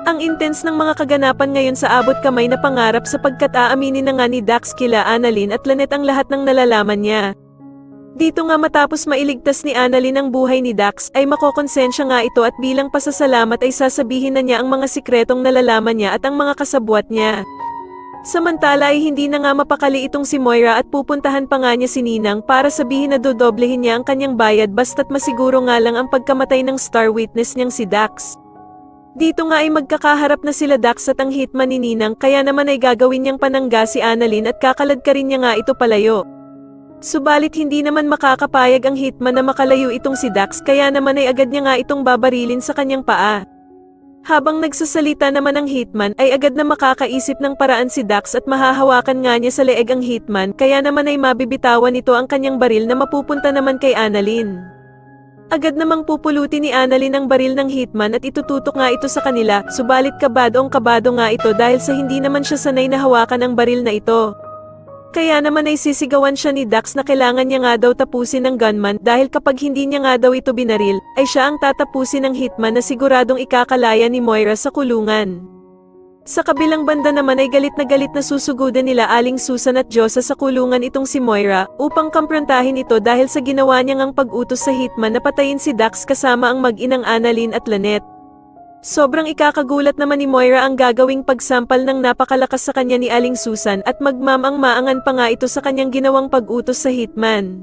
Ang intense ng mga kaganapan ngayon sa abot kamay na pangarap sapagkat aaminin na nga ni Dax kila Annalyn at Lynette ang lahat ng nalalaman niya. Dito nga matapos mailigtas ni Annalyn ang buhay ni Dax ay makokonsensya nga ito at bilang pasasalamat ay sasabihin na niya ang mga sikretong nalalaman niya at ang mga kasabwat niya. Samantala ay hindi na nga mapakali itong si Moira at pupuntahan pa nga niya si Ninang para sabihin na dodoblehin niya ang kanyang bayad basta't masiguro nga lang ang pagkamatay ng star witness niyang si Dax. Dito nga ay magkakaharap na sila Dax at ang hitman ni Ninang kaya naman ay gagawin niyang panangga si Annalyn at kakalad-ka-rin niya nga ito palayo. Subalit hindi naman makakapayag ang hitman na makalayo itong si Dax kaya naman ay agad niya nga itong babarilin sa kanyang paa. Habang nagsasalita naman ang hitman ay agad na makakaisip ng paraan si Dax at mahahawakan nga niya sa leeg ang hitman kaya naman ay mabibitawan ito ang kanyang baril na mapupunta naman kay Annalyn. Agad namang pupulutin ni Annalyn ang baril ng hitman at itututok nga ito sa kanila, subalit kabado nga ito dahil sa hindi naman siya sanay na hawakan ang baril na ito. Kaya naman ay sisigawan siya ni Dax na kailangan niya nga daw tapusin ng gunman dahil kapag hindi niya nga daw ito binaril, ay siya ang tatapusin ng hitman na siguradong ikakalaya ni Moira sa kulungan. Sa kabilang banda naman ay galit na susugudan nila Aling Susan at Josa sa kulungan itong si Moira upang kamprontahin ito dahil sa ginawa niyang ang pag-utos sa hitman na patayin si Dax kasama ang mag-inang Annalyn at Lynette. Sobrang ikakagulat naman ni Moira ang gagawing pagsampal ng napakalakas sa kanya ni Aling Susan at magmamang-maangan pa nga ito sa kanyang ginawang pag-utos sa hitman.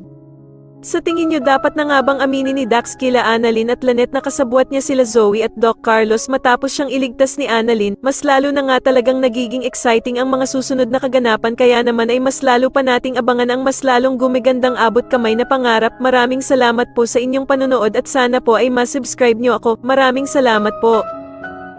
Sa tingin niyo dapat na nga bang aminin ni Dax kila Annalyn at Lynette na kasabwat niya sila Zoe at Doc Carlos matapos siyang iligtas ni Annalyn? Mas lalo na nga talagang nagiging exciting ang mga susunod na kaganapan kaya naman ay mas lalo pa nating abangan ang mas lalong gumigandang abot kamay na pangarap. Maraming salamat po sa inyong panonood at sana po ay ma-subscribe niyo ako. Maraming salamat po.